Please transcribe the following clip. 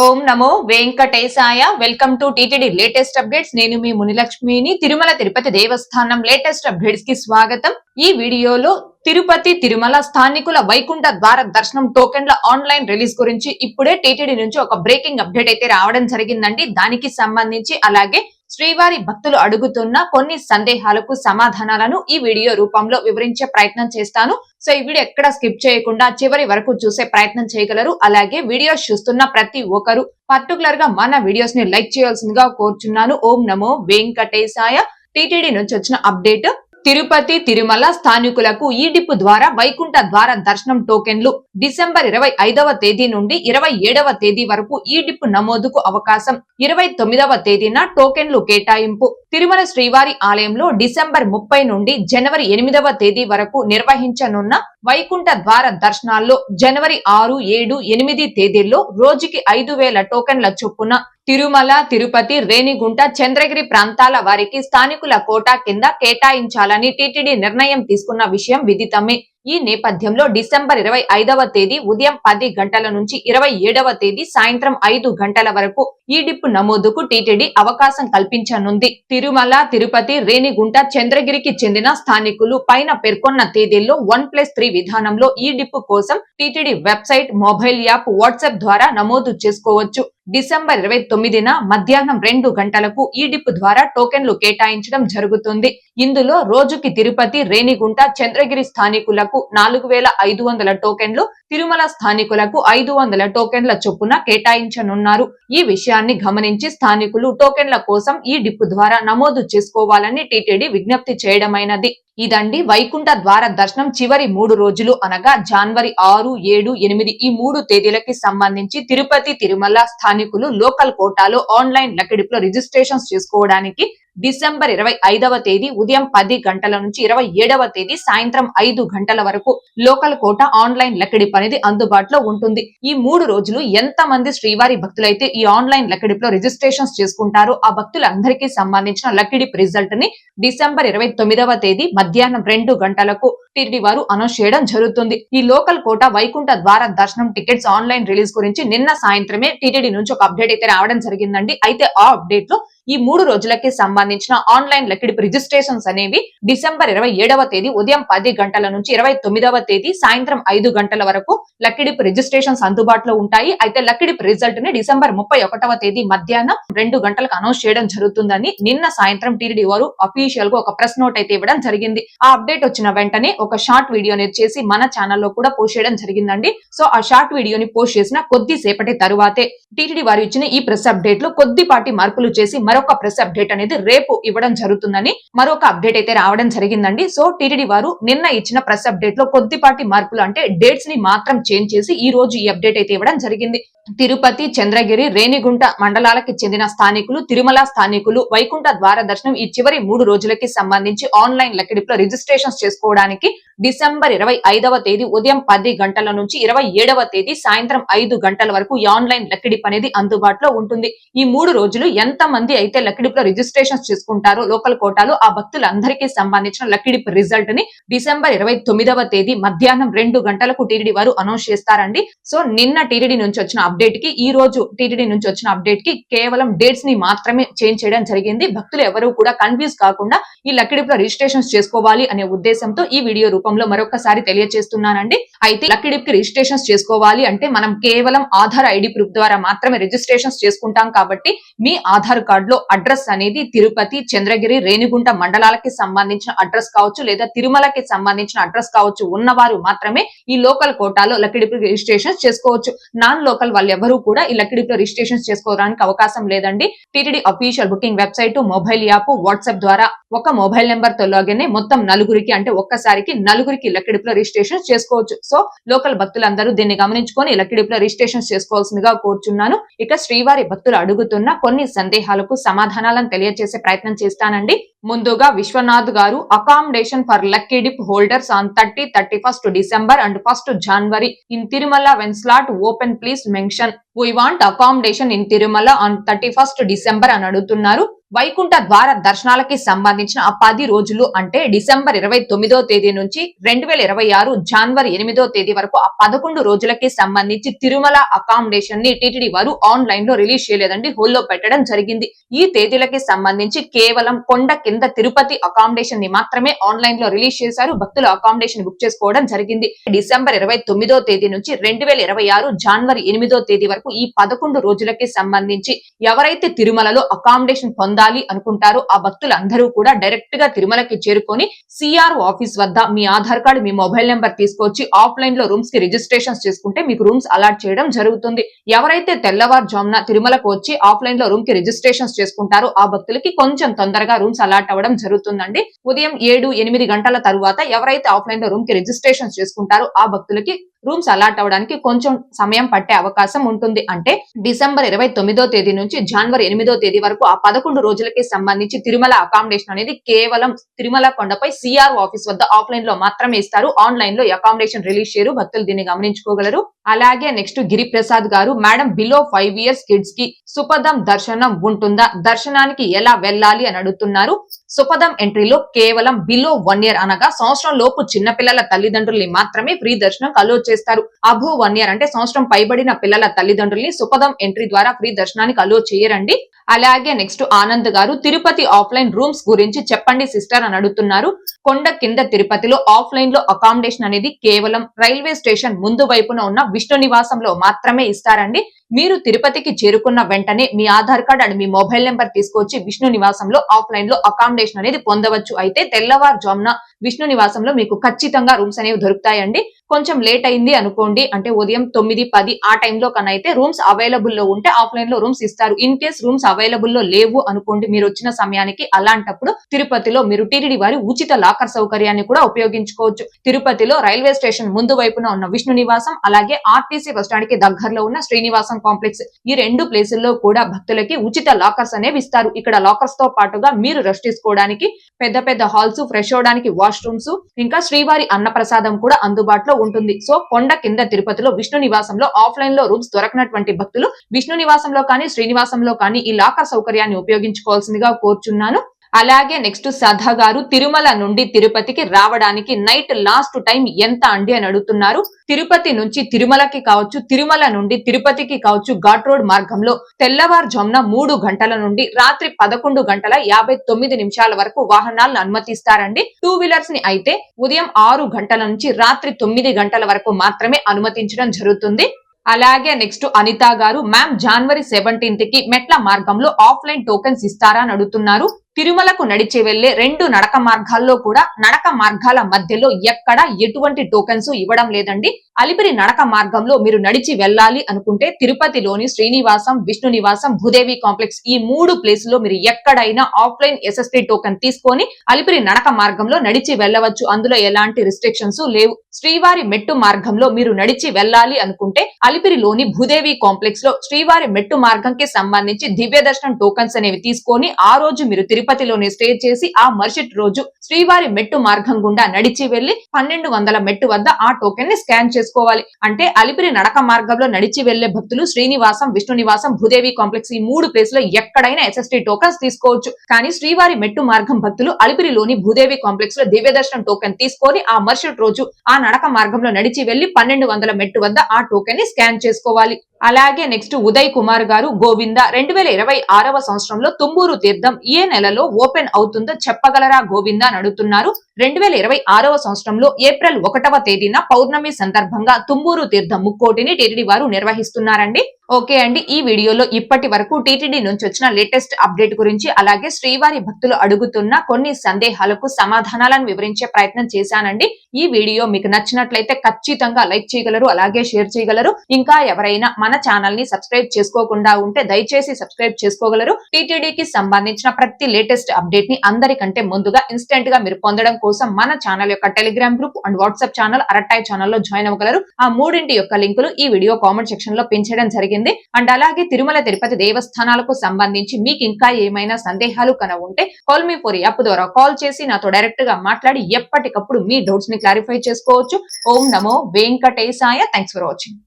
Om Namo Venkatesaya. Welcome to TTD latest updates. నేను మీ మునిలక్ష్మిని. తిరుమల తిరుపతి దేవస్థానం latest updates కి స్వాగతం. ఈ వీడియోలో తిరుపతి తిరుమల స్థానికుల వైకుంఠ ద్వార దర్శనం టోకెన్ల ఆన్లైన్ రిలీజ్ గురించి ఇప్పుడే టీటీడీ నుంచి ఒక బ్రేకింగ్ అప్డేట్ అయితే రావడం జరిగిందండి. దానికి సంబంధించి అలాగే శ్రీవారి భక్తులు అడుగుతున్న కొన్ని సందేహాలకు సమాధానాలను ఈ వీడియో రూపంలో వివరించే ప్రయత్నం చేస్తాను. సో ఈ వీడియో ఎక్కడ స్కిప్ చేయకుండా చివరి వరకు చూసే ప్రయత్నం చేయగలరు. అలాగే వీడియోస్ చూస్తున్న ప్రతి ఒక్కరు పర్టికులర్ గా మన వీడియోస్ ని లైక్ చేయాల్సిందిగా కోరుచున్నాను. ఓం నమో వెంకటేశాయ. టీటీడీ నుంచి వచ్చిన అప్డేట్. తిరుపతి తిరుమల స్థానికులకు ఈ డిప్ ద్వారా వైకుంఠ ద్వార దర్శనం టోకెన్లు డిసెంబర్ 25వ తేదీ నుండి 27వ తేదీ వరకు ఈ డిప్ నమోదుకు అవకాశం. 29వ తేదీన టోకెన్లు కేటాయింపు. తిరుమల శ్రీవారి ఆలయంలో డిసెంబర్ 30 నుండి జనవరి 8వ తేదీ వరకు నిర్వహించనున్న వైకుంఠ ద్వార దర్శనాల్లో జనవరి 6, 7, 8 తేదీల్లో రోజుకి 5,000 టోకెన్ల చొప్పున తిరుమల, తిరుపతి, రేణిగుంట, చంద్రగిరి ప్రాంతాల వారికి స్థానికుల కోటా కింద కేటాయించాలని టీటీడీ నిర్ణయం తీసుకున్న విషయం విదితమే. ఈ నేపథ్యంలో డిసెంబర్ 25వ తేదీ ఉదయం 10 గంటల నుంచి 27వ తేదీ సాయంత్రం 5 గంటల వరకు ఈ డిప్ నమోదుకు టీటీడీ అవకాశం కల్పించనుంది. తిరుమల, తిరుపతి, రేణిగుంట, చంద్రగిరికి చెందిన స్థానికులు పైన పేర్కొన్న తేదీల్లో 1+3 విధానంలో ఈ డిప్ కోసం TTD website, mobile app, WhatsApp ద్వారా నమోదు చేసుకోవచ్చు. డిసెంబర్ 29న మధ్యాహ్నం 2 గంటలకు ఈ డిప్ ద్వారా టోకెన్లు కేటాయించడం జరుగుతుంది. ఇందులో రోజుకి తిరుపతి, రేణిగుంట, చంద్రగిరి స్థానికులకు 4,500 టోకెన్లు, తిరుమల స్థానికులకు 500 టోకెన్ల చొప్పున కేటాయించనున్నారు. ఈ విషయాన్ని గమనించి స్థానికులు టోకెన్ల కోసం ఈ డిప్ ద్వారా నమోదు చేసుకోవాలని టీటీడీ విజ్ఞప్తి చేయడమైనది. ఇదండి వైకుంఠ ద్వార దర్శనం చివరి 3 రోజులు అనగా జనవరి 6, 7, 8 ఈ 3 తేదీలకి సంబంధించి తిరుపతి తిరుమల స్థానికులు లోకల్ కోటాలో ఆన్లైన్ లెక్కడిపులో రిజిస్ట్రేషన్స్ చేసుకోవడానికి డిసెంబర్ 25వ తేదీ ఉదయం 10 గంటల నుంచి 27వ తేదీ సాయంత్రం 5 గంటల వరకు లోకల్ కోటా ఆన్లైన్ లెక్కడిపు అనేది అందుబాటులో ఉంటుంది. ఈ 3 రోజులు ఎంత మంది శ్రీవారి భక్తులైతే ఈ ఆన్లైన్ లెక్కడిపులో రిజిస్ట్రేషన్స్ చేసుకుంటారో ఆ భక్తులందరికీ సంబంధించిన లెక్కడిపు రిజల్ట్ ని డిసెంబర్ 29వ తేదీ మధ్యాహ్నం 2 గంటలకు టీటీడీ వారు అనౌన్స్ చేయడం జరుగుతుంది. ఈ లోకల్ కోటా వైకుంఠ ద్వార దర్శనం టికెట్స్ ఆన్లైన్ రిలీజ్ గురించి నిన్న సాయంత్రమే టీటీడీ నుంచి ఒక అప్డేట్ అయితే రావడం జరిగిందండి. అయితే ఆ అప్డేట్ లో ఈ 3 రోజులకి సంబంధించిన ఆన్లైన్ లెక్కడిపు రిజిస్ట్రేషన్స్ అనేవి డిసెంబర్ 27వ తేదీ ఉదయం 10 గంటల నుంచి 29వ తేదీ సాయంత్రం 5 గంటల వరకు లెక్కడిపు రిజిస్ట్రేషన్స్ అందుబాటులో ఉంటాయి. అయితే లెక్కడిపు రిజల్ట్ ని డిసెంబర్ 31వ తేదీ మధ్యాహ్నం 2 గంటలకు అనౌన్స్ చేయడం జరుగుతుందని నిన్న సాయంత్రం టీటీడీ వారు అఫీషియల్ గా ఒక ప్రెస్ నోట్ అయితే ఇవ్వడం జరిగింది. ఆ అప్డేట్ వచ్చిన వెంటనే ఒక షార్ట్ వీడియోని చేసి మన ఛానల్లో కూడా పోస్ట్ చేయడం జరిగిందండి. సో ఆ షార్ట్ వీడియోని పోస్ట్ చేసిన కొద్దిసేపటి తరువాతే టీటీడీ వారు ఇచ్చిన ఈ ప్రెస్ అప్డేట్ లో కొద్దిపాటి మార్పులు చేసి మరొక ప్రెస్ అప్డేట్ అనేది రేపు ఇవ్వడం జరుగుతుందని మరొక అప్డేట్ అయితే రావడం జరిగిందండి. సో టీటీడీ వారు నిన్న ఇచ్చిన ప్రెస్ అప్డేట్ లో కొద్దిపాటి మార్పులు అంటే డేట్స్ ని మాత్రం చేంజ్ చేసి ఈ రోజు ఈ అప్డేట్ అయితే ఇవ్వడం జరిగింది. తిరుపతి, చంద్రగిరి, రేణిగుంట మండలాలకు చెందిన స్థానికులు, తిరుమల స్థానికులు వైకుంఠ ద్వార దర్శనం ఈ చివరి 3 రోజులకి సంబంధించి ఆన్లైన్ లెక్కడిపులో రిజిస్ట్రేషన్స్ చేసుకోవడానికి డిసెంబర్ 25వ తేదీ ఉదయం 10 గంటల నుంచి 27వ తేదీ సాయంత్రం 5 గంటల వరకు ఈ ఆన్లైన్ లెక్కడిపు అనేది అందుబాటులో ఉంటుంది. ఈ 3 రోజులు ఎంత మంది అయితే లెక్కడిపులో రిజిస్ట్రేషన్స్ చేసుకుంటారో లోకల్ కోటాలో ఆ భక్తులందరికీ సంబంధించిన లెక్కడిపు రిజల్ట్ ని డిసెంబర్ 29వ తేదీ మధ్యాహ్నం 2 గంటలకు టీటీడీ వారు అనౌన్స్ చేస్తారండి. సో నిన్న టీటీడీ నుంచి వచ్చిన అప్డేట్ కి ఈ రోజు టీటీడీ నుంచి వచ్చిన అప్డేట్ కి కేవలం డేట్స్ ని మాత్రమే చేంజ్ చేయడం జరిగింది. భక్తులు ఎవరు కూడా కన్ఫ్యూజ్ కాకుండా ఈ లెక్కడిపులో రిజిస్ట్రేషన్స్ చేసుకోవాలి అనే ఉద్దేశంతో ఈ వీడియో రూపంలో మరొకసారి తెలియజేస్తున్నానండి. అయితే లెక్కడిపుకి రిజిస్ట్రేషన్స్ చేసుకోవాలి అంటే మనం కేవలం ఆధార్ ఐడి ప్రూఫ్ ద్వారా మాత్రమే రిజిస్ట్రేషన్స్ చేసుకుంటాం కాబట్టి మీ ఆధార్ కార్డ్ లో అడ్రస్ అనేది తిరుపతి, చంద్రగిరి, రేణిగుంట మండలాలకి సంబంధించిన అడ్రస్ కావచ్చు లేదా తిరుమలకి సంబంధించిన అడ్రస్ కావచ్చు ఉన్నవారు మాత్రమే ఈ లోకల్ కోటాలో లెక్కడిపు రిజిస్ట్రేషన్స్ చేసుకోవచ్చు. నాన్ లోకల్ వాళ్ళు ఎవరు కూడా ఈ లెక్కడిపులో రిజిస్ట్రేషన్స్ చేసుకోవడానికి అవకాశం లేదండి. TTD official booking website, mobile app, WhatsApp ద్వారా ఒక మొబైల్ నెంబర్ తో లాగిన్ మొత్తం నలుగురికి అంటే ఒక్కసారికి నలుగురికి లెక్కడిపులో రిజిస్ట్రేషన్ చేసుకోవచ్చు. సో లోకల్ భక్తులందరూ దీన్ని గమనించుకొని లెక్కడిపులో రిజిస్ట్రేషన్ చేసుకోవాల్సిందిగా కోరుచున్నాను. ఇక శ్రీవారి భక్తులు అడుగుతున్న కొన్ని సందేహాలకు సమాధానాలను తెలియజేసే ప్రయత్నం చేస్తానండి. ముందుగా విశ్వనాథ్ గారు, accommodation for lucky dip holders on 30, 31st December and 1st January in Tirumala when slot open please mention. We want accommodation in Tirumala on 31st December అని అడుగుతున్నారు. వైకుంఠ ద్వార దర్శనాలకి సంబంధించిన ఆ 10 రోజులు అంటే డిసెంబర్ 29వ తేదీ నుంచి 2026 జనవరి 8వ తేదీ వరకు ఆ 11 రోజులకి సంబంధించి తిరుమల అకామిడేషన్ ని టీటీడీ వారు ఆన్లైన్ లో రిలీజ్ చేయలేదండి, హోల్డ్ లో పెట్టడం జరిగింది. ఈ తేదీలకి సంబంధించి కేవలం కొండ కింద తిరుపతి అకామిడేషన్ ని మాత్రమే ఆన్లైన్ లో రిలీజ్ చేశారు. భక్తులు అకామిడేషన్ బుక్ చేసుకోవడం జరిగింది. డిసెంబర్ 29వ తేదీ నుంచి 2026 జనవరి 8వ తేదీ వరకు ఈ 11 రోజులకి సంబంధించి ఎవరైతే తిరుమలలో అకామిడేషన్ పొందాలి అనుకుంటారో ఆ భక్తులందరూ కూడా డైరెక్ట్ గా తిరుమలకి చేరుకొని సిఆర్ఓ ఆఫీస్ వద్ద మీ ఆధార్ కార్డు, మీ మొబైల్ నెంబర్ తీసుకొచ్చి ఆఫ్లైన్ లో రూమ్స్ కి రిజిస్ట్రేషన్ చేసుకుంటే మీకు రూమ్స్ అలాట్ చేయడం జరుగుతుంది. ఎవరైతే తెల్లవారుజామున తిరుమలకు వచ్చి ఆఫ్లైన్ లో రూమ్ కి రిజిస్ట్రేషన్స్ చేసుకుంటారో ఆ భక్తులకి కొంచెం తొందరగా రూమ్స్ అలాట్ అవ్వడం జరుగుతుందండి. ఉదయం 7-8 గంటల తరువాత ఎవరైతే ఆఫ్లైన్ లో రూమ్ కి రిజిస్ట్రేషన్స్ చేసుకుంటారో ఆ భక్తులకి రూమ్స్ అలాట్ అవ్వడానికి కొంచెం సమయం పట్టే అవకాశం ఉంటుంది. అంటే డిసెంబర్ 29వ తేదీ నుంచి జనవరి 8వ తేదీ వరకు ఆ 11 రోజులకి సంబంధించి తిరుమల అకామిడేషన్ అనేది కేవలం తిరుమల కొండపై సిఆర్ఓ ఆఫీస్ వద్ద ఆఫ్లైన్ లో మాత్రమే ఇస్తారు. ఆన్లైన్ లో అకామిడేషన్ రిలీజ్ చేయరు. భక్తులు దీన్ని గమనించుకోగలరు. అలాగే నెక్స్ట్ గిరిప్రసాద్ గారు, మేడం బిలో 5 years కిడ్స్ కి సుపదం దర్శనం ఉంటుందా, దర్శనానికి ఎలా వెళ్ళాలి అని అడుగుతున్నారు. సుపదం ఎంట్రీలో కేవలం బిలో 1 year అనగా సంవత్సరం లోపు చిన్నపిల్లల తల్లిదండ్రుల్ని మాత్రమే ఫ్రీ దర్శనం అలో చేస్తారు. అబో 1 year అంటే సంవత్సరం పైబడిన పిల్లల తల్లిదండ్రుల్ని సుపదం ఎంట్రీ ద్వారా ఫ్రీ దర్శనానికి అలో చేయరండి. అలాగే నెక్స్ట్ ఆనంద్ గారు, తిరుపతి ఆఫ్లైన్ రూమ్స్ గురించి చెప్పండి సిస్టర్ అని అడుగుతున్నారు. కొండ కింద తిరుపతిలో ఆఫ్లైన్ లో అకామిడేషన్ అనేది కేవలం రైల్వే స్టేషన్ ముందు వైపున ఉన్న విష్ణు నివాసంలో మాత్రమే ఇస్తారండి. మీరు తిరుపతికి చేరుకున్న వెంటనే మీ ఆధార్ కార్డ్ అండ్ మీ మొబైల్ నెంబర్ తీసుకొచ్చి విష్ణు నివాసంలో ఆఫ్లైన్ లో అకామిడేషన్ అనేది పొందవచ్చు. అయితే తెల్లవారుజామున విష్ణు నివాసంలో మీకు ఖచ్చితంగా రూమ్స్ అనేవి దొరుకుతాయండి. కొంచెం లేట్ అయింది అనుకోండి, అంటే ఉదయం 9-10 ఆ టైంలో కన్నా అయితే రూమ్స్ అవైలబుల్ లో ఉంటే ఆఫ్లైన్ లో రూమ్స్ ఇస్తారు. ఇన్ కేస్ రూమ్స్ అవైలబుల్ లో లేవు అనుకోండి మీరు వచ్చిన సమయానికి, అలాంటప్పుడు తిరుపతిలో మీరు టీటీడీ వారి ఉచిత లాకర్ సౌకర్యాన్ని కూడా ఉపయోగించుకోవచ్చు. తిరుపతిలో రైల్వే స్టేషన్ ముందు వైపున ఉన్న విష్ణు నివాసం, అలాగే ఆర్టీసీ బస్టాండ్ కి దగ్గరలో ఉన్న శ్రీనివాసం కాంప్లెక్స్, ఈ 2 ప్లేసుల్లో కూడా భక్తులకి ఉచిత లాకర్స్ అనేవి ఇస్తారు. ఇక్కడ లాకర్స్ తో పాటుగా మీరు రెస్ట్ తీసుకోవడానికి పెద్ద పెద్ద హాల్స్, ఫ్రెష్ అవడానికి వాష్రూమ్స్, ఇంకా శ్రీవారి అన్నప్రసాదం కూడా అందుబాటులో ఉంటుంది. సో కొండ కింద తిరుపతిలో విష్ణు నివాసంలో ఆఫ్లైన్ లో రూమ్స్ దొరకనటువంటి భక్తులు విష్ణు నివాసంలో కానీ శ్రీనివాసంలో కానీ ఈ లాకర్ సౌకర్యాన్ని ఉపయోగించుకోవాల్సిందిగా కోరుచున్నాను. అలాగే నెక్స్ట్ సధా గారు, తిరుమల నుండి తిరుపతికి రావడానికి నైట్ లాస్ట్ టైం ఎంత అండి అని అడుగుతున్నారు. తిరుపతి నుంచి తిరుమలకి కావచ్చు, తిరుమల నుండి తిరుపతికి కావచ్చు, ఘాట్ రోడ్ మార్గంలో తెల్లవారుజామున 3 గంటల నుండి రాత్రి 11:59 వరకు వాహనాలను అనుమతిస్తారండి. 2 వీలర్స్ ని అయితే ఉదయం 6 గంటల నుంచి రాత్రి 9 గంటల వరకు మాత్రమే అనుమతించడం జరుగుతుంది. అలాగే నెక్స్ట్ అనిత గారు, మ్యామ్ జనవరి 17th కి మెట్ల మార్గంలో ఆఫ్లైన్ టోకెన్స్ ఇస్తారా అని అడుగుతున్నారు. తిరుమలకు నడిచి వెళ్లే 2 నడక మార్గాల్లో కూడా నడక మార్గాల మధ్యలో ఎక్కడ ఎటువంటి టోకెన్స్ ఇవ్వడం లేదండి. అలిపిరి నడక మార్గంలో మీరు నడిచి వెళ్ళాలి అనుకుంటే తిరుపతిలోని శ్రీనివాసం, విష్ణు నివాసం, భూదేవి కాంప్లెక్స్ ఈ 3 ప్లేసుల్లో మీరు ఎక్కడైనా ఆఫ్లైన్ ఎస్ఎస్టీ టోకెన్ తీసుకొని అలిపిరి నడక మార్గంలో నడిచి వెళ్ళవచ్చు. అందులో ఎలాంటి రిస్ట్రిక్షన్స్ లేవు. శ్రీవారి మెట్టు మార్గంలో మీరు నడిచి వెళ్ళాలి అనుకుంటే అలిపిరిలోని భూదేవి కాంప్లెక్స్ లో శ్రీవారి మెట్టు మార్గంకి సంబంధించి దివ్య దర్శనం టోకెన్స్ అనేవి తీసుకొని ఆ రోజు మీరు తిరుపతిలోనే స్టే చేసి ఆ మరుసటి రోజు శ్రీవారి మెట్టు మార్గం గుండా నడిచి వెళ్లి 1200 మెట్టు వద్ద ఆ టోకెన్ ని స్కాన్ చేసుకోవాలి. అంటే అలిపిరి నడక మార్గంలో నడిచి వెళ్లే భక్తులు శ్రీనివాసం, విష్ణు నివాసం, భూదేవి కాంప్లెక్స్ ఈ 3 ప్లేస్ లో ఎక్కడైనా ఎస్ఎస్టీ టోకెన్స్ తీసుకోవచ్చు. కానీ శ్రీవారి మెట్టు మార్గం భక్తులు అలిపిరిలోని భూదేవి కాంప్లెక్స్ లో దివ్య దర్శనం టోకెన్ తీసుకొని ఆ మరుసటి రోజు ఆ నడక మార్గంలో నడిచి వెళ్లి 1200 మెట్టు వద్ద ఆ టోకెన్ ని స్కాన్ చేసుకోవాలి. అలాగే నెక్స్ట్ ఉదయ్ కుమార్ గారు, గోవింద 2026వ సంవత్సరంలో తుమ్మూరు తీర్థం ఏ నెలలో ఓపెన్ అవుతుందో చెప్పగలరా గోవింద అని అడుగుతున్నారు. 2026వ సంవత్సరంలో ఏప్రిల్ 1వ తేదీన పౌర్ణమి సందర్భంగా తుమ్మూరు తీర్థం ముక్కోటిని టీటీడీ వారు నిర్వహిస్తున్నారండి. ఓకే అండి, ఈ వీడియోలో ఇప్పటి వరకు టీటీడీ నుంచి వచ్చిన లేటెస్ట్ అప్డేట్ గురించి, అలాగే శ్రీవారి భక్తులు అడుగుతున్న కొన్ని సందేహాలకు సమాధానాలను వివరించే ప్రయత్నం చేశానండి. ఈ వీడియో మీకు నచ్చినట్లయితే ఖచ్చితంగా లైక్ చేయగలరు, అలాగే షేర్ చేయగలరు. ఇంకా ఎవరైనా మన ఛానల్ ని సబ్స్క్రైబ్ చేసుకోకుండా ఉంటే దయచేసి సబ్స్క్రైబ్ చేసుకోగలరు. టీటీడీకి సంబంధించిన ప్రతి లేటెస్ట్ అప్డేట్ ని అందరికంటే ముందుగా ఇన్స్టెంట్ గా మీరు పొందడం కోసం మన ఛానల్ యొక్క Telegram group and WhatsApp channel Arattai ఛానల్లో జాయిన్ అవ్వగలరు. ఆ మూడింటి యొక్క లింకులు ఈ వీడియో కామెంట్ సెక్షన్ లో పిన్ చేయడం జరిగింది. అండ్ అలాగే తిరుమల తిరుపతి దేవస్థానాలకు సంబంధించి మీకు ఇంకా ఏమైనా సందేహాలు కన ఉంటే కాల్ మీ ఫర్ యాప్ ద్వారా కాల్ చేసి నాతో డైరెక్ట్ గా మాట్లాడి ఎప్పటికప్పుడు మీ డౌట్స్ ని క్లారిఫై చేసుకోవచ్చు. ఓం నమో వెంకటేశాయ. Thanks for watching.